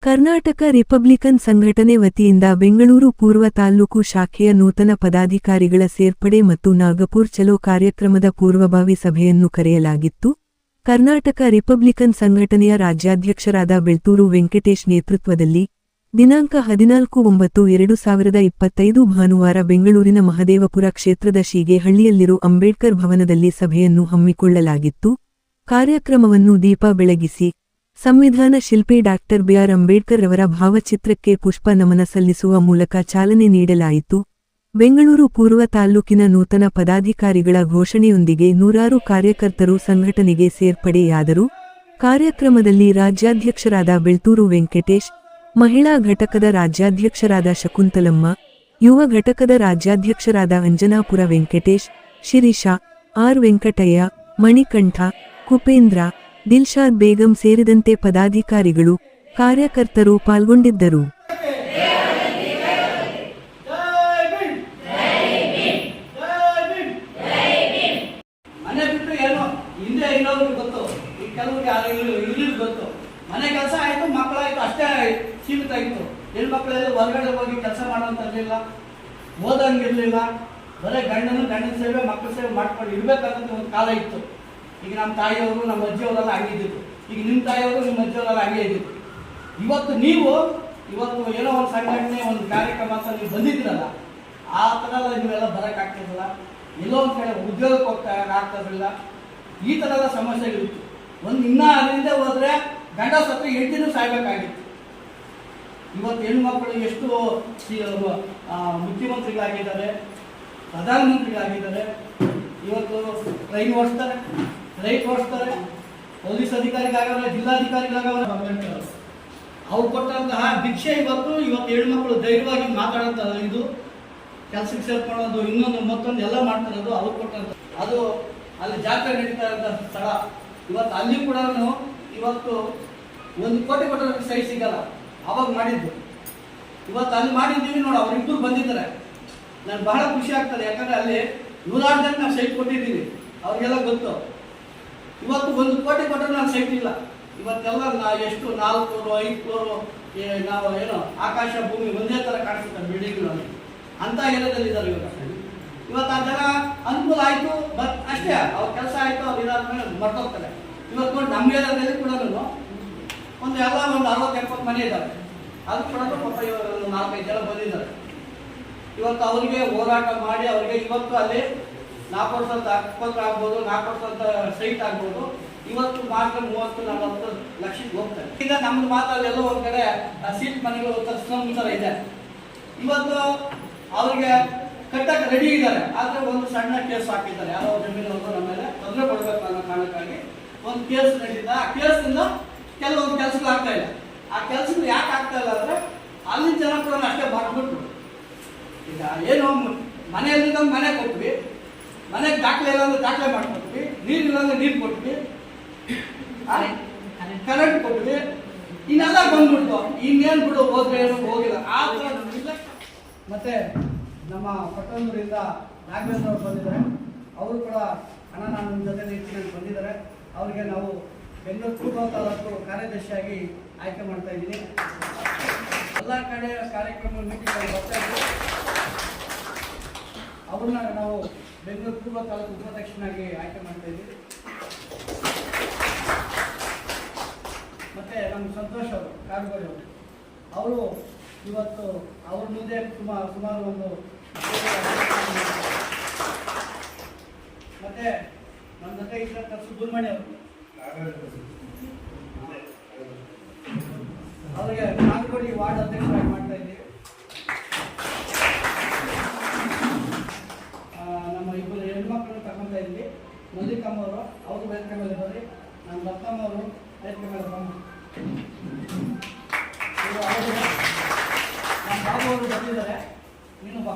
Karnataka Republican ಸಂಘಟನೆ ವತಿಯಿಂದ ಬೆಂಗಳೂರು ಪೂರ್ವ ತಾಲ್ಲೂಕು ಶಾಖೆಯ ನೂತನ ಪದಾಧಿಕಾರಿಗಳ ಸೇರ್ಪಡೆ ಮತ್ತು ನಾಗಪುರ್ ಚಲೋ ಕಾರ್ಯಕ್ರಮದ ಪೂರ್ವಭಾವಿ ಸಭೆಯನ್ನು ಕರೆಯಲಾಗಿತ್ತು. ಕರ್ನಾಟಕ ರಿಪಬ್ಲಿಕನ್ ಸಂಘಟನೆಯ ರಾಜ್ಯಾಧ್ಯಕ್ಷರಾದ ಬೆಳ್ತೂರು ವೆಂಕಟೇಶ್ ನೇತೃತ್ವದಲ್ಲಿ ದಿನಾಂಕ 14/9/2025 ಭಾನುವಾರ ಬೆಂಗಳೂರಿನ ಮಹದೇವಪುರ ಕ್ಷೇತ್ರದ ಶೀಗೆಹಳ್ಳಿಯಲ್ಲಿರೋ ಅಂಬೇಡ್ಕರ್ ಭವನದಲ್ಲಿ ಸಭೆಯನ್ನು ಹಮ್ಮಿಕೊಳ್ಳಲಾಗಿತ್ತು. ಕಾರ್ಯಕ್ರಮವನ್ನು ದೀಪ ಬೆಳಗಿಸಿ ಸಂವಿಧಾನ ಶಿಲ್ಪಿ ಡಾಕ್ಟರ್ ಬಿ.ಆರ್. ಅಂಬೇಡ್ಕರ್ ರವರ ಭಾವಚಿತ್ರಕ್ಕೆ ಪುಷ್ಪ ನಮನ ಸಲ್ಲಿಸುವ ಮೂಲಕ ಚಾಲನೆ ನೀಡಲಾಯಿತು. ಬೆಂಗಳೂರು ಪೂರ್ವ ತಾಲ್ಲೂಕಿನ ನೂತನ ಪದಾಧಿಕಾರಿಗಳ ಘೋಷಣೆಯೊಂದಿಗೆ ನೂರಾರು ಕಾರ್ಯಕರ್ತರು ಸಂಘಟನೆಗೆ ಸೇರ್ಪಡೆಯಾದರು. ಕಾರ್ಯಕ್ರಮದಲ್ಲಿ ರಾಜ್ಯಾಧ್ಯಕ್ಷರಾದ ಬೆಳ್ತೂರು ವೆಂಕಟೇಶ್, ಮಹಿಳಾ ಘಟಕದ ರಾಜ್ಯಾಧ್ಯಕ್ಷರಾದ ಶಕುಂತಲಮ್ಮ, ಯುವ ಘಟಕದ ರಾಜ್ಯಾಧ್ಯಕ್ಷರಾದ ಅಂಜನಾಪುರ ವೆಂಕಟೇಶ್, ಶಿರೀಷಾ, ಆರ್. ವೆಂಕಟಯ್ಯ, ಮಣಿಕಂಠ, ಕುಪೇಂದ್ರ, ದಿಲ್ಶಾದ್ ಬೇಗಂ ಸೇರಿದಂತೆ ಪದಾಧಿಕಾರಿಗಳು, ಕಾರ್ಯಕರ್ತರು ಪಾಲ್ಗೊಂಡಿದ್ದರು. ಮನೆ ಕೆಲಸ ಆಯ್ತು, ಮಕ್ಕಳಾಯ್ತು, ಅಷ್ಟೇ ಸೀಮಿತ ಇತ್ತು. ಹೆಣ್ಮಕ್ಳೆಲ್ಲ ಹೊರಗಡೆ ಹೋಗಿ ಕೆಲಸ ಮಾಡೋಂಥದ್ದಿಲ್ಲ, ಓದಂಗಿರ್ಲಿಲ್ಲ. ಬರೀ ಗಂಡನ ಸೇವೆ ಮಕ್ಕಳ ಸೇವೆ ಮಾಡ್ಕೊಂಡು ಇರ್ಬೇಕಾದಂತ ಒಂದು ಕಾಲ ಇತ್ತು. ಈಗ ನಮ್ಮ ತಾಯಿಯವರು ನಮ್ಮ ಅಜ್ಜಿಯವರೆಲ್ಲ ಹಂಗಿದ್ದಿತ್ತು. ಈಗ ನಿಮ್ಮ ತಾಯಿಯವರು ನಿಮ್ಮ ಅಜ್ಜಿಯವರೆಲ್ಲ ಹಂಗೆ ಇದ್ದಿತ್ತು. ಇವತ್ತು ಏನೋ ಒಂದು ಸಂಘಟನೆ, ಒಂದು ಕಾರ್ಯಕ್ರಮ ಅಂತ ನೀವು ಬಂದಿದ್ದೀರಲ್ಲ, ಆ ಥರ ನೀವೆಲ್ಲ ಬರೋಕ್ಕಾಗ್ತಿರಲಿಲ್ಲ. ಎಲ್ಲೋ ಒಂದು ಕಡೆ ಉದ್ಯೋಗಕ್ಕೆ ಆಗ್ತಿರಲಿಲ್ಲ. ಈ ಥರದ ಸಮಸ್ಯೆಗಳಿತ್ತು. ಇನ್ನೂ ಅದರಿಂದ ಹೋದರೆ ಗಂಡ ಸತ್ರ ಹೆಂಡತಿನೂ ಸಾಯ್ಬೇಕಾಗಿತ್ತು. ಇವತ್ತು ಹೆಣ್ಮಕ್ಳು ಎಷ್ಟು ಮುಖ್ಯಮಂತ್ರಿಗಳಾಗಿದ್ದಾರೆ, ಪ್ರಧಾನಮಂತ್ರಿಗಳಾಗಿದ್ದಾರೆ. ಇವತ್ತು ಟ್ರೈನ್ ಓಡಿಸ್ತಾರೆ, ಫ್ಲೈಟ್ ಓಡಿಸ್ತಾರೆ, ಪೊಲೀಸ್ ಅಧಿಕಾರಿಗಳಾಗವ್ರೆ, ಜಿಲ್ಲಾಧಿಕಾರಿಗಳಾಗವ್ರೆ. ಅವ್ರು ಕೊಟ್ಟಂತಹ ಭಿಕ್ಷೆ ಇವತ್ತು ಹೆಣ್ಮಕ್ಳು ಧೈರ್ಯವಾಗಿ ಮಾತಾಡೋಂಥ, ಇದು ಕೆಲಸಕ್ಕೆ ಸೇರ್ಕೊಳ್ಳೋದು, ಇನ್ನೊಂದು ಮತ್ತೊಂದು ಎಲ್ಲ ಮಾಡ್ತಿರೋದು ಅವ್ರು ಕೊಟ್ಟಂತ. ಅದು ಅಲ್ಲಿ ಜಾತ್ರೆ ನಡೀತಾ ಇರೋಂಥ ಸ್ಥಳ. ಇವತ್ತು ಅಲ್ಲಿ ಕೂಡ ಇವತ್ತು 1 ಕೋಟಿ ಕೊಟ್ಟರೆ ಸೈ ಸಿಗಲ್ಲ. ಅವಾಗ ಮಾಡಿದ್ದು ಇವತ್ತು ಅಲ್ಲಿ ಮಾಡಿದ್ದೀವಿ ನೋಡಿ. ಅವರಿಬ್ಬರು ಬಂದಿದ್ದಾರೆ. ನನಗೆ ಬಹಳ ಖುಷಿ ಆಗ್ತದೆ. ಯಾಕಂದರೆ ಅಲ್ಲಿ ನೂರಾರು ಜನ ನಾವು ಸೈಟ್ ಕೊಟ್ಟಿದ್ದೀವಿ, ಅವ್ರಿಗೆಲ್ಲ ಗೊತ್ತು. ಇವತ್ತು 1 ಕೋಟಿ ಕೊಟ್ಟರೆ ನಾನು ಸೈಟ್ ಇಲ್ಲ. ಇವತ್ತೆಲ್ಲ ಎಷ್ಟು 4 ಫ್ಲೋರು 5 ಫ್ಲೋರು ನಾವು ಏನೋ ಆಕಾಶ ಭೂಮಿ ಒಂದೇ ಥರ ಕಾಣಿಸುತ್ತೆ ಬಿಲ್ಡಿಂಗ್ಗಳಲ್ಲಿ. ಅಂಥ ಏರಿಯಾದಲ್ಲಿದ್ದಾರೆ ಇವತ್ತು ಆ ಜನ ಅನುಕೂಲ ಆಯಿತು, ಬಟ್ ಅಷ್ಟೇ ಅವ್ರ ಕೆಲಸ ಆಯಿತು, ಅವ್ರು ಇದಾದ್ಮೇಲೆ ಮರ್ತೋಗ್ತಾರೆ. ಇವತ್ತು ನೋಡಿ ನಮ್ಮ ಏರಿಯಾದಲ್ಲಿ ಕೂಡ ಒಂದು 60-70 ಮನೆ ಇದ್ದಾರೆ. ಅದು ಕೂಡ ಪಾಪ 4-5 ಜನ ಬಂದಿದ್ದಾರೆ. ಇವತ್ತು ಅವರಿಗೆ ಹೋರಾಟ ಮಾಡಿ ಅವರಿಗೆ ಇವತ್ತು ಅಲ್ಲಿ 4 ವರ್ಷದ ಆಸ್ಪತ್ರೆ ಆಗ್ಬೋದು, 4 ವರ್ಷದ ಸೈಟ್ ಆಗ್ಬೋದು. ಇವತ್ತು ಮಾತ್ರ 30-40 ಲಕ್ಷಕ್ಕೆ ಹೋಗ್ತಾರೆ. ಈಗ ನಮ್ದು ಮಾತ್ರ ಎಲ್ಲೋ ಒಂದು ಕಡೆ ಸೀಟ್ ಮನೆಗಳು ಥರ ಇದೆ. ಇವತ್ತು ಅವ್ರಿಗೆ ಕಟ್ಟಕ್ಕೆ ರೆಡಿ ಇದ್ದಾರೆ. ಆದರೆ ಒಂದು ಸಣ್ಣ ಕೇಸ್ ಹಾಕಿದ್ದಾರೆ. ಯಾರೋ ಜಮೀನು ನಮ್ಮ ಮೇಲೆ ತೊಂದರೆ ಕೊಡಬೇಕು ಅನ್ನೋ ಕಾರಣಕ್ಕಾಗಿ ಒಂದು ಕೇಸ್ ನಡೀತಿದೆ. ಆ ಕೇಸ್ನಿಂದ ಕೆಲವೊಂದು ಕೆಲಸಗಳು ಆಗ್ತಾ ಇಲ್ಲ. ಆ ಕೆಲಸಗಳು ಯಾಕೆ ಆಗ್ತಾ ಇಲ್ಲ ಅಂದರೆ ಅಲ್ಲಿ ಜನ ಕೂಡ ಅಷ್ಟೇ ಬರ್ಬಿಟ್ರು. ಈಗ ಏನು ಮನೆಯಲ್ಲಿದ್ದ ಮನೆ ಕೊಟ್ವಿ, ಮನೆಗೆ ದಾಖಲೆ ಇಲ್ಲ ಅಂದ್ರೆ ದಾಖಲೆ ಮಾಡ್ಕೊಟ್ವಿ, ನೀರಿಲ್ಲ ಅಂದ್ರೆ ನೀರು ಕೊಟ್ವಿ, ಕರೆಂಟ್ ಕೊಟ್ವಿ, ಇನ್ನೆಲ್ಲ ಬಂದ್ಬಿಡ್ತು. ಇನ್ನೇನು ಬಿಡು ಹೋದ್ರೆ ಏನು ಹೋಗಿಲ್ಲ. ಆ ಥರ ಮತ್ತೆ ನಮ್ಮ ಪಟ್ಟಣದಿಂದ ನಾಗೇಂದ್ರ ಅವರು ಬಂದಿದ್ದಾರೆ. ಅವರು ಕೂಡ ನನ್ನ ಜೊತೆ ನಿಂತು ಬಂದಿದ್ದಾರೆ. ಅವರಿಗೆ ನಾವು ಬೆಂಗಳೂರು ಪೂರ್ವ ತಾಲೂಕು ಕಾರ್ಯದರ್ಶಿಯಾಗಿ ಆಯ್ಕೆ ಮಾಡ್ತಾ ಇದ್ದೀನಿ. ಎಲ್ಲ ಕಡೆ ಕಾರ್ಯಕ್ರಮ ಮೀಟಿಂಗ್ ಬರ್ತಾ ಇದ್ದೀವಿ. ಅವ್ರನ್ನ ನಾವು ಬೆಂಗಳೂರು ಪೂರ್ವ ತಾಲೂಕು ಉಪಾಧ್ಯಕ್ಷನಾಗಿ ಆಯ್ಕೆ ಮಾಡ್ತಾ ಇದ್ದೀವಿ. ಮತ್ತೆ ನಮ್ಮ ಸಂತೋಷ್ ಅವರು ಕಾರುಗೋಡಿ ಅವರು ಇವತ್ತು ಅವ್ರ ಮುಂದೆ ಸುಮಾರು ಒಂದು ಮತ್ತೆ ನಮ್ಮ ಜೊತೆ ಇದ್ದಂಥ ಸುಬ್ರಹ್ಮಣ್ಯ ಅವರು, ಅವರಿಗೆ ಕಾರುಗೋಡಿ ವಾರ್ಡ್ ಅಧ್ಯಕ್ಷರಾಗಿ ಮಾಡ್ತಾ ಇದ್ದೀವಿ. ನಮ್ಮ ಇಬ್ಬರು ಹೆಣ್ಮಕ್ಳನ್ನು ತಗೊಳ್ತಾ ಇದ್ವಿ. ಮಲ್ಲಿಕಮ್ಮ ಅವರು, ಅವರು ವೇದಿಕೆ ಮೇಲೆ ಬರ್ರಿ. ನಮ್ಮ ರತ್ನಮ್ಮ ಅವರು ವೇದಿಕೆ ಮೇಲೆ ಬಂದು, ನಮ್ಮ ಬಾಬು ಅವರು ಬಂದಿದ್ದಾರೆ. ನೀನು ಬಾ.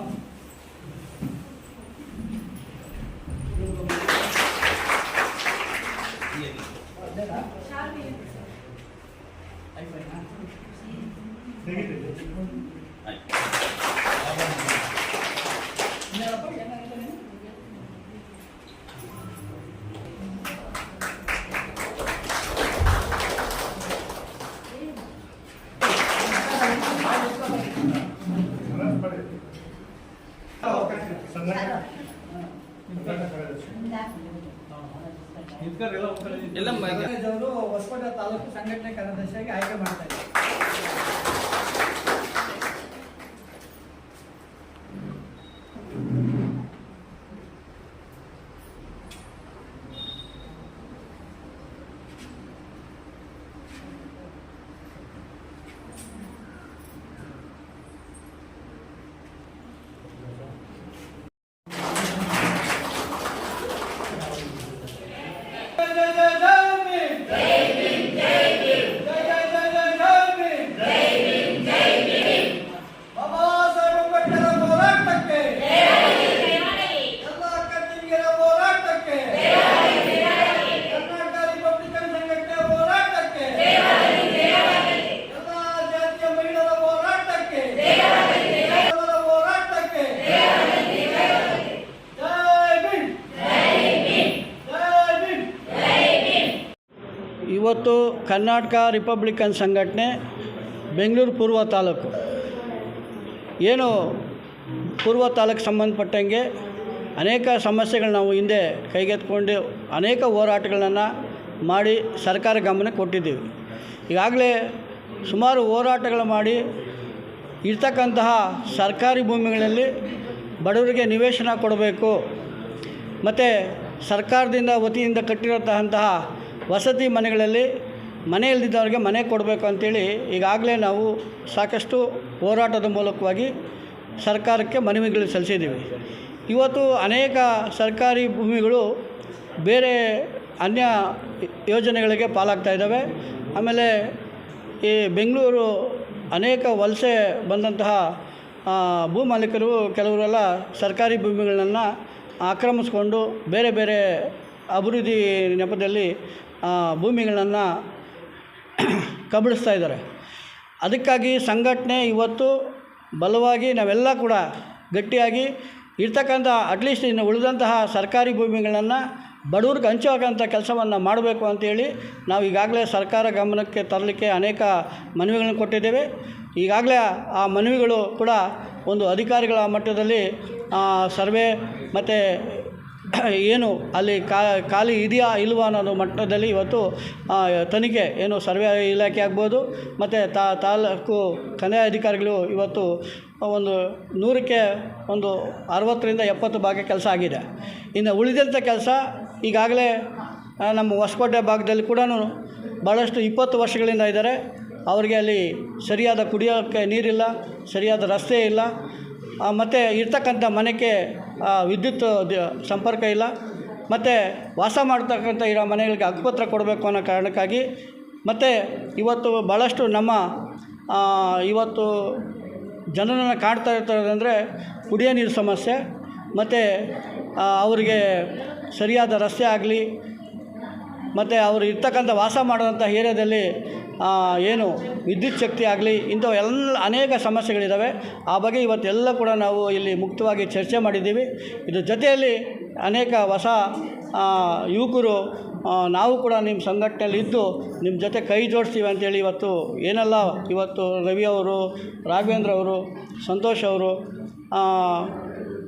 ಅವರು ಹೊಸಕೋಟೆ ತಾಲೂಕು ಸಂಘಟನೆ ಕಾರ್ಯದರ್ಶಿಯಾಗಿ ಆಯ್ಕೆ ಮಾಡ್ತಾ ಇದ್ದಾರೆ. ಇವತ್ತು ಕರ್ನಾಟಕ ರಿಪಬ್ಲಿಕನ್ ಸಂಘಟನೆ ಬೆಂಗಳೂರು ಪೂರ್ವ ತಾಲೂಕು ಏನು ಪೂರ್ವ ತಾಲೂಕು ಸಂಬಂಧಪಟ್ಟಂಗೆ ಅನೇಕ ಸಮಸ್ಯೆಗಳು ನಾವು ಹಿಂದೆ ಕೈಗೆತ್ತಿಕೊಂಡು ಅನೇಕ ಹೋರಾಟಗಳನ್ನು ಮಾಡಿ ಸರ್ಕಾರ ಗಮನಕ್ಕೆ ಕೊಟ್ಟಿದ್ದೀವಿ. ಈಗಾಗಲೇ ಸುಮಾರು ಹೋರಾಟಗಳು ಮಾಡಿ ಇರ್ತಕ್ಕಂತಹ ಸರ್ಕಾರಿ ಭೂಮಿಗಳಲ್ಲಿ ಬಡವರಿಗೆ ನಿವೇಶನ ಕೊಡಬೇಕು, ಮತ್ತು ಸರ್ಕಾರದಿಂದ ವತಿಯಿಂದ ಕಟ್ಟಿರತಕ್ಕಂತಹ ವಸತಿ ಮನೆಗಳಲ್ಲಿ ಮನೆ ಇಲ್ಲದಿದ್ದವರಿಗೆ ಮನೆ ಕೊಡಬೇಕು ಅಂಥೇಳಿ ಈಗಾಗಲೇ ನಾವು ಸಾಕಷ್ಟು ಹೋರಾಟದ ಮೂಲಕವಾಗಿ ಸರ್ಕಾರಕ್ಕೆ ಮನವಿಗಳು ಸಲ್ಲಿಸಿದ್ದೀವಿ. ಇವತ್ತು ಅನೇಕ ಸರ್ಕಾರಿ ಭೂಮಿಗಳು ಬೇರೆ ಅನ್ಯ ಯೋಜನೆಗಳಿಗೆ ಪಾಲಾಗ್ತಾ ಇದ್ದಾವೆ. ಆಮೇಲೆ ಈ ಬೆಂಗಳೂರು ಅನೇಕ ವಲಸೆ ಬಂದಂತಹ ಭೂ ಮಾಲೀಕರು ಕೆಲವರೆಲ್ಲ ಸರ್ಕಾರಿ ಭೂಮಿಗಳನ್ನು ಆಕ್ರಮಿಸ್ಕೊಂಡು ಬೇರೆ ಬೇರೆ ಅಭಿವೃದ್ಧಿ ನೆಪದಲ್ಲಿ ಭೂಮಿಗಳನ್ನು ಕಬಳಿಸ್ತಾ ಇದ್ದಾರೆ. ಅದಕ್ಕಾಗಿ ಸಂಘಟನೆ ಇವತ್ತು ಬಲವಾಗಿ ನಾವೆಲ್ಲ ಕೂಡ ಗಟ್ಟಿಯಾಗಿ ಇರ್ತಕ್ಕಂಥ ಅಟ್ಲೀಸ್ಟ್ ಇನ್ನು ಉಳಿದಂತಹ ಸರ್ಕಾರಿ ಭೂಮಿಗಳನ್ನು ಬಡವ್ರಿಗೆ ಹಂಚೋಕ್ಕಂಥ ಕೆಲಸವನ್ನು ಮಾಡಬೇಕು ಅಂತೇಳಿ ನಾವು ಈಗಾಗಲೇ ಸರ್ಕಾರ ಗಮನಕ್ಕೆ ತರಲಿಕ್ಕೆ ಅನೇಕ ಮನವಿಗಳನ್ನು ಕೊಟ್ಟಿದ್ದೇವೆ. ಈಗಾಗಲೇ ಆ ಮನವಿಗಳು ಕೂಡ ಒಂದು ಅಧಿಕಾರಿಗಳ ಮಟ್ಟದಲ್ಲಿ ಸರ್ವೆ ಮತ್ತು ಏನು ಅಲ್ಲಿ ಖಾಲಿ ಇದೆಯಾ ಇಲ್ವಾ ಅನ್ನೋದು ಮಟ್ಟದಲ್ಲಿ ಇವತ್ತು ತನಿಖೆ ಏನು ಸರ್ವೆ ಇಲಾಖೆ ಆಗ್ಬೋದು ಮತ್ತು ತಾಲೂಕು ಕಂದಾಯ ಅಧಿಕಾರಿಗಳು ಇವತ್ತು ಒಂದು 100ಕ್ಕೆ ಒಂದು 60ರಿಂದ 70 ಭಾಗ ಕೆಲಸ ಆಗಿದೆ. ಇನ್ನು ಉಳಿದಂಥ ಕೆಲಸ ಈಗಾಗಲೇ ನಮ್ಮ ಹೊಸಕೋಟೆ ಭಾಗದಲ್ಲಿ ಕೂಡ ಭಾಳಷ್ಟು 20 ವರ್ಷಗಳಿಂದ ಇದ್ದಾರೆ. ಅವರಿಗೆ ಅಲ್ಲಿ ಸರಿಯಾದ ಕುಡಿಯೋಕ್ಕೆ ನೀರಿಲ್ಲ, ಸರಿಯಾದ ರಸ್ತೆ ಇಲ್ಲ, ಮತ್ತು ಇರ್ತಕ್ಕಂಥ ಮನೆಗೆ ವಿದ್ಯುತ್ ಸಂಪರ್ಕ ಇಲ್ಲ, ಮತ್ತು ವಾಸ ಮಾಡ್ತಕ್ಕಂಥ ಇರೋ ಮನೆಗಳಿಗೆ ಹಕ್ಕುಪತ್ರ ಕೊಡಬೇಕು ಅನ್ನೋ ಕಾರಣಕ್ಕಾಗಿ ಮತ್ತು ಇವತ್ತು ಭಾಳಷ್ಟು ನಮ್ಮ ಇವತ್ತು ಜನರನ್ನು ಕಾಡ್ತಾ ಇರ್ತಾರಂದರೆ ಕುಡಿಯೋ ನೀರು ಸಮಸ್ಯೆ, ಮತ್ತು ಅವರಿಗೆ ಸರಿಯಾದ ರಸ್ತೆ ಆಗಲಿ, ಮತ್ತು ಅವರು ಇರ್ತಕ್ಕಂಥ ವಾಸ ಮಾಡೋಂಥ ಏರಿಯಾದಲ್ಲಿ ಏನು ವಿದ್ಯುತ್ ಶಕ್ತಿ ಆಗಲಿ, ಇಂಥವೆಲ್ಲ ಅನೇಕ ಸಮಸ್ಯೆಗಳಿದ್ದಾವೆ. ಆ ಬಗ್ಗೆ ಇವತ್ತೆಲ್ಲ ಕೂಡ ನಾವು ಇಲ್ಲಿ ಮುಕ್ತವಾಗಿ ಚರ್ಚೆ ಮಾಡಿದ್ದೀವಿ. ಇದ್ರ ಜೊತೆಯಲ್ಲಿ ಅನೇಕ ಹೊಸ ಯುವಕರು ನಾವು ಕೂಡ ನಿಮ್ಮ ಸಂಘಟನೆಯಲ್ಲಿ ಇದ್ದು ನಿಮ್ಮ ಜೊತೆ ಕೈ ಜೋಡಿಸ್ತೀವಿ ಅಂತೇಳಿ ಇವತ್ತು ರವಿ ಅವರು, ರಾಘವೇಂದ್ರ ಅವರು, ಸಂತೋಷ್ ಅವರು,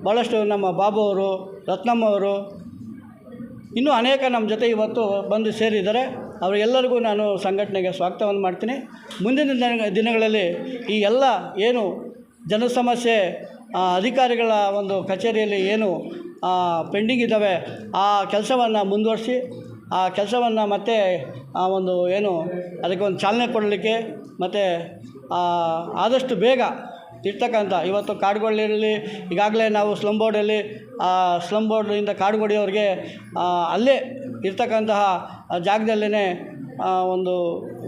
ಭಾಳಷ್ಟು ನಮ್ಮ ಬಾಬು ಅವರು, ರತ್ನಮ್ಮ ಅವರು, ಇನ್ನೂ ಅನೇಕ ನಮ್ಮ ಜೊತೆ ಇವತ್ತು ಬಂದು ಸೇರಿದ್ದಾರೆ. ಅವರಿಗೆಲ್ಲರಿಗೂ ನಾನು ಸಂಘಟನೆಗೆ ಸ್ವಾಗತವನ್ನು ಮಾಡ್ತೀನಿ. ಮುಂದಿನ ದಿನಗಳಲ್ಲಿ ಈ ಎಲ್ಲ ಏನು ಜನಸಮಸ್ಯೆ ಅಧಿಕಾರಿಗಳ ಒಂದು ಕಚೇರಿಯಲ್ಲಿ ಏನು ಪೆಂಡಿಂಗ್ ಇದ್ದಾವೆ ಆ ಕೆಲಸವನ್ನು ಮುಂದುವರಿಸಿ ಆ ಕೆಲಸವನ್ನು ಮತ್ತೆ ಒಂದು ಏನು ಅದಕ್ಕೆ ಒಂದು ಚಾಲನೆ ಕೊಡಲಿಕ್ಕೆ ಮತ್ತು ಆದಷ್ಟು ಬೇಗ ಇರ್ತಕ್ಕಂಥ ಇವತ್ತು ಕಾಡುಗಳಲ್ಲಿ ಈಗಾಗಲೇ ನಾವು ಸ್ಲಮ್ ಬೋರ್ಡಿಂದ ಕಾಡುಗೋಡಿಯವ್ರಿಗೆ ಅಲ್ಲೇ ಇರ್ತಕ್ಕಂತಹ ಜಾಗದಲ್ಲೇ ಒಂದು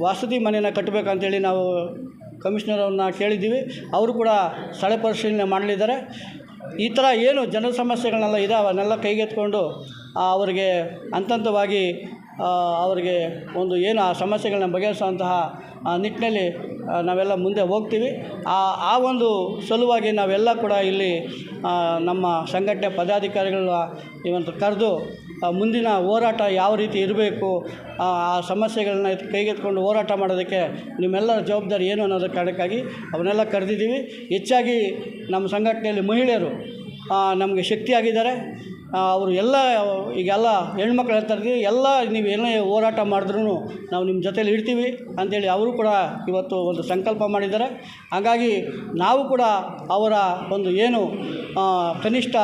ವಸತಿ ಮನೆಯನ್ನು ಕಟ್ಟಬೇಕಂತೇಳಿ ನಾವು ಕಮಿಷನರನ್ನು ಕೇಳಿದ್ದೀವಿ. ಅವರು ಕೂಡ ಸ್ಥಳ ಪರಿಶೀಲನೆ ಮಾಡಲಿದ್ದಾರೆ. ಈ ಥರ ಏನು ಜನ ಸಮಸ್ಯೆಗಳನ್ನೆಲ್ಲ ಇದೆ ಅವನ್ನೆಲ್ಲ ಕೈಗೆತ್ತಿಕೊಂಡು ಅವರಿಗೆ ಹಂತವಾಗಿ ಅವರಿಗೆ ಒಂದು ಏನು ಆ ಸಮಸ್ಯೆಗಳನ್ನ ಬಗೆಹರಿಸುವಂತಹ ನಿಟ್ಟಿನಲ್ಲಿ ನಾವೆಲ್ಲ ಮುಂದೆ ಹೋಗ್ತೀವಿ. ಆ ಒಂದು ಸಲುವಾಗಿ ನಾವೆಲ್ಲ ಕೂಡ ಇಲ್ಲಿ ನಮ್ಮ ಸಂಘಟನೆ ಪದಾಧಿಕಾರಿಗಳ ಇವತ್ತು ಕರೆದು ಮುಂದಿನ ಹೋರಾಟ ಯಾವ ರೀತಿ ಇರಬೇಕು, ಆ ಸಮಸ್ಯೆಗಳನ್ನ ಕೈಗೆತ್ತಿಕೊಂಡು ಹೋರಾಟ ಮಾಡೋದಕ್ಕೆ ನಿಮ್ಮೆಲ್ಲರ ಜವಾಬ್ದಾರಿ ಏನು ಅನ್ನೋದರ ಕಾರಣಕ್ಕಾಗಿ ಅವನ್ನೆಲ್ಲ ಕರೆದಿದ್ದೀವಿ. ಹೆಚ್ಚಾಗಿ ನಮ್ಮ ಸಂಘಟನೆಯಲ್ಲಿ ಮಹಿಳೆಯರು ನಮಗೆ ಶಕ್ತಿಯಾಗಿದ್ದಾರೆ. ಅವರು ಎಲ್ಲ ಈಗೆಲ್ಲ ಹೆಣ್ಮಕ್ಳು ಹೇಳ್ತಾ ಇದ್ದೀವಿ, ಎಲ್ಲ ನೀವು ಏನೇ ಹೋರಾಟ ಮಾಡಿದ್ರೂ ನಾವು ನಿಮ್ಮ ಜೊತೇಲಿ ಇರ್ತೀವಿ ಅಂಥೇಳಿ ಅವರು ಕೂಡ ಇವತ್ತು ಒಂದು ಸಂಕಲ್ಪ ಮಾಡಿದ್ದಾರೆ. ಹಾಗಾಗಿ ನಾವು ಕೂಡ ಅವರ ಒಂದು ಏನು ಕನಿಷ್ಠ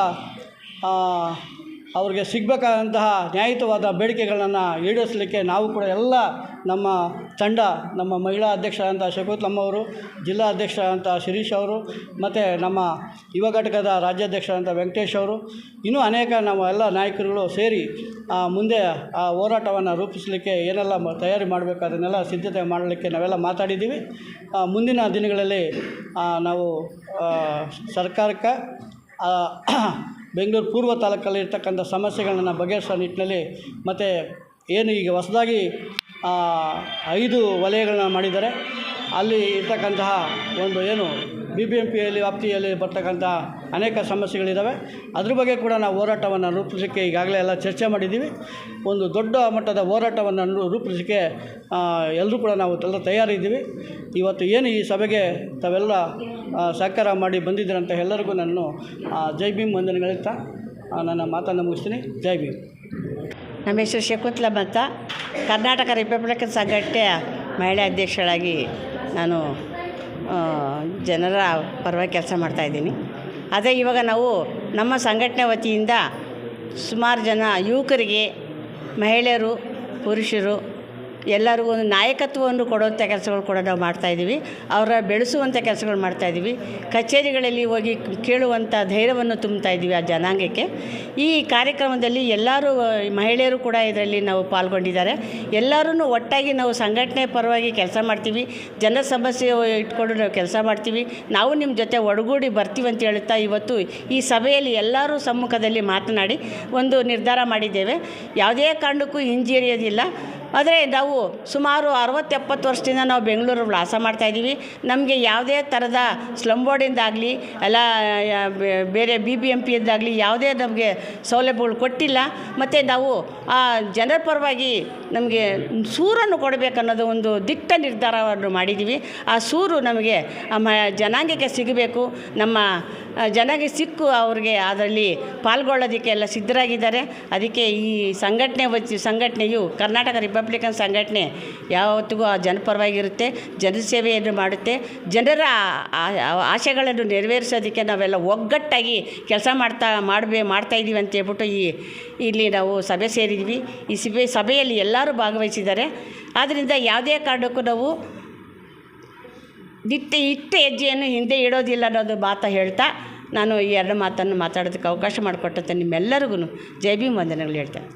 ಅವ್ರಿಗೆ ಸಿಗಬೇಕಾದಂತಹ ನ್ಯಾಯಯುತವಾದ ಬೇಡಿಕೆಗಳನ್ನು ಈಡೇರಿಸಲಿಕ್ಕೆ ನಾವು ಕೂಡ ಎಲ್ಲ ನಮ್ಮ ತಂಡ, ನಮ್ಮ ಮಹಿಳಾ ಅಧ್ಯಕ್ಷರಾದಂಥ ಶಕುಂತಲಮ್ಮ ಅವರು, ಜಿಲ್ಲಾ ಅಧ್ಯಕ್ಷರಾದಂಥ ಶಿರೀಶ್ ಅವರು, ಮತ್ತು ನಮ್ಮ ಯುವ ಘಟಕದ ರಾಜ್ಯಾಧ್ಯಕ್ಷರಾದಂಥ ವೆಂಕಟೇಶ್ ಅವರು, ಇನ್ನೂ ಅನೇಕ ನಮ್ಮ ಎಲ್ಲ ನಾಯಕರುಗಳು ಸೇರಿ ಮುಂದೆ ಆ ಹೋರಾಟವನ್ನು ರೂಪಿಸಲಿಕ್ಕೆ ಏನೆಲ್ಲ ತಯಾರಿ ಮಾಡಬೇಕು ಅದನ್ನೆಲ್ಲ ಸಿದ್ಧತೆ ಮಾಡಲಿಕ್ಕೆ ನಾವೆಲ್ಲ ಮಾತಾಡಿದ್ದೀವಿ. ಮುಂದಿನ ದಿನಗಳಲ್ಲಿ ನಾವು ಸರ್ಕಾರಕ್ಕೆ ಬೆಂಗಳೂರು ಪೂರ್ವ ತಾಲೂಕಲ್ಲಿ ಇರ್ತಕ್ಕಂಥ ಸಮಸ್ಯೆಗಳನ್ನು ಬಗೆಹರಿಸೋ ನಿಟ್ಟಿನಲ್ಲಿ ಮತ್ತು ಏನು ಈಗ ಹೊಸದಾಗಿ 5 ವಲಯಗಳನ್ನ ಮಾಡಿದ್ದಾರೆ. ಅಲ್ಲಿ ಇರ್ತಕ್ಕಂತಹ ಒಂದು ಏನು BBMPಯಲ್ಲಿ ವ್ಯಾಪ್ತಿಯಲ್ಲಿ ಬರ್ತಕ್ಕಂಥ ಅನೇಕ ಸಮಸ್ಯೆಗಳಿದ್ದಾವೆ. ಅದ್ರ ಬಗ್ಗೆ ಕೂಡ ನಾವು ಹೋರಾಟವನ್ನು ರೂಪಿಸಲಿಕ್ಕೆ ಈಗಾಗಲೇ ಎಲ್ಲ ಚರ್ಚೆ ಮಾಡಿದ್ದೀವಿ. ಒಂದು ದೊಡ್ಡ ಮಟ್ಟದ ಹೋರಾಟವನ್ನು ರೂಪಿಸಲಿಕ್ಕೆ ಎಲ್ಲರೂ ಕೂಡ ನಾವು ಎಲ್ಲ ತಯಾರಿದ್ದೀವಿ. ಇವತ್ತು ಏನು ಈ ಸಭೆಗೆ ತಾವೆಲ್ಲ ಸಹಕಾರ ಮಾಡಿ ಬಂದಿದ್ದೀರಂತ ಎಲ್ಲರಿಗೂ ನಾನು ಜೈ ಭೀಮ್ ವಂದನೆಗಳಿರ್ತಾ ನನ್ನ ಮಾತನ್ನು ಮುಗಿಸ್ತೀನಿ. ಜೈ ಭೀಮ್. ನಮ್ಮ ಹೆಸರು ಶಕುಂತಲಮ್ಮ ಅಂತ, ಕರ್ನಾಟಕ ರಿಪಬ್ಲಿಕನ್ ಸಂಘಟನೆಯ ಮಹಿಳಾ ಅಧ್ಯಕ್ಷರಾಗಿ ನಾನು ಜನರ ಪರವಾಗಿ ಕೆಲಸ ಮಾಡ್ತಾಯಿದ್ದೀನಿ. ಅದೇ ಇವಾಗ ನಾವು ನಮ್ಮ ಸಂಘಟನೆ ವತಿಯಿಂದ ಸುಮಾರು ಜನ ಯುವಕರಿಗೆ, ಮಹಿಳೆಯರು, ಪುರುಷರು ಎಲ್ಲರಿಗೂ ಒಂದು ನಾಯಕತ್ವವನ್ನು ಕೊಡುವಂಥ ಕೆಲಸಗಳು ಕೂಡ ನಾವು ಮಾಡ್ತಾಯಿದ್ದೀವಿ. ಅವರ ಬೆಳೆಸುವಂಥ ಕೆಲಸಗಳು ಮಾಡ್ತಾಯಿದ್ದೀವಿ. ಕಚೇರಿಗಳಲ್ಲಿ ಹೋಗಿ ಕೇಳುವಂಥ ಧೈರ್ಯವನ್ನು ತುಂಬ್ತಾಯಿದ್ದೀವಿ ಆ ಜನಾಂಗಕ್ಕೆ. ಈ ಕಾರ್ಯಕ್ರಮದಲ್ಲಿ ಎಲ್ಲರೂ ಮಹಿಳೆಯರು ಕೂಡ ಇದರಲ್ಲಿ ನಾವು ಪಾಲ್ಗೊಂಡಿದ್ದಾರೆ. ಎಲ್ಲರೂ ಒಟ್ಟಾಗಿ ನಾವು ಸಂಘಟನೆ ಪರವಾಗಿ ಕೆಲಸ ಮಾಡ್ತೀವಿ. ಜನ ಸಮಸ್ಯೆ ಇಟ್ಕೊಂಡು ನಾವು ಕೆಲಸ ಮಾಡ್ತೀವಿ. ನಾವು ನಿಮ್ಮ ಜೊತೆ ಒಡಗೂಡಿ ಬರ್ತೀವಿ ಅಂತ ಹೇಳುತ್ತಾ ಇವತ್ತು ಈ ಸಭೆಯಲ್ಲಿ ಎಲ್ಲರೂ ಸಮ್ಮುಖದಲ್ಲಿ ಮಾತನಾಡಿ ಒಂದು ನಿರ್ಧಾರ ಮಾಡಿದ್ದೇವೆ. ಯಾವುದೇ ಕಾರಣಕ್ಕೂ ಹಿಂಜರಿಯೋದಿಲ್ಲ. ಆದರೆ ನಾವು ಸುಮಾರು 60-70 ವರ್ಷದಿಂದ ನಾವು ಬೆಂಗಳೂರು ವಾಸ ಮಾಡ್ತಾಯಿದ್ದೀವಿ. ನಮಗೆ ಯಾವುದೇ ಥರದ ಸ್ಲಮ್ ಬೋರ್ಡಿಂದಾಗಲಿ ಎಲ್ಲ ಬೇರೆ BBMPಯಿಂದಾಗಲಿ ಯಾವುದೇ ನಮಗೆ ಸೌಲಭ್ಯಗಳು ಕೊಟ್ಟಿಲ್ಲ. ಮತ್ತು ನಾವು ಆ ಜನರ ಪರವಾಗಿ ನಮಗೆ ಸೂರನ್ನು ಕೊಡಬೇಕನ್ನೋದು ಒಂದು ದಿಟ್ಟ ನಿರ್ಧಾರವನ್ನು ಮಾಡಿದ್ದೀವಿ. ಆ ಸೂರು ನಮಗೆ ಜನಾಂಗಕ್ಕೆ ಸಿಗಬೇಕು. ನಮ್ಮ ಜನಾಂಗ ಸಿಕ್ಕು ಅವ್ರಿಗೆ ಅದರಲ್ಲಿ ಪಾಲ್ಗೊಳ್ಳೋದಕ್ಕೆ ಎಲ್ಲ ಸಿದ್ಧರಾಗಿದ್ದಾರೆ. ಅದಕ್ಕೆ ಈ ಸಂಘಟನೆಯು ಕರ್ನಾಟಕ ರಿಪಬ್ಲಿಕನ್ ಸಂಘಟನೆ ಯಾವತ್ತಿಗೂ ಜನಪರವಾಗಿರುತ್ತೆ, ಜನಸೇವೆಯನ್ನು ಮಾಡುತ್ತೆ. ಜನರ ಆಶೆಗಳನ್ನು ನೆರವೇರಿಸೋದಕ್ಕೆ ನಾವೆಲ್ಲ ಒಗ್ಗಟ್ಟಾಗಿ ಕೆಲಸ ಮಾಡ್ತಾಯಿದ್ದೀವಿ ಅಂತ ಹೇಳ್ಬಿಟ್ಟು ಇಲ್ಲಿ ನಾವು ಸಭೆ ಸೇರಿದ್ವಿ. ಈ ಸಭೆಯಲ್ಲಿ ಎಲ್ಲರೂ ಭಾಗವಹಿಸಿದ್ದಾರೆ. ಆದ್ದರಿಂದ ಯಾವುದೇ ಕಾರಣಕ್ಕೂ ನಾವು ಇಟ್ಟ ಹೆಜ್ಜೆಯನ್ನು ಹಿಂದೆ ಇಡೋದಿಲ್ಲ ಅನ್ನೋದು ಮಾತು ಹೇಳ್ತಾ ನಾನು ಈ 2 ಮಾತನ್ನು ಮಾತಾಡೋದಕ್ಕೆ ಅವಕಾಶ ಮಾಡಿಕೊಟ್ಟಂತೆ ನಿಮ್ಮೆಲ್ಲರಿಗೂ ಜೈ ಭೀಮ್ ವಂದನೆಗಳು ಹೇಳ್ತೇನೆ.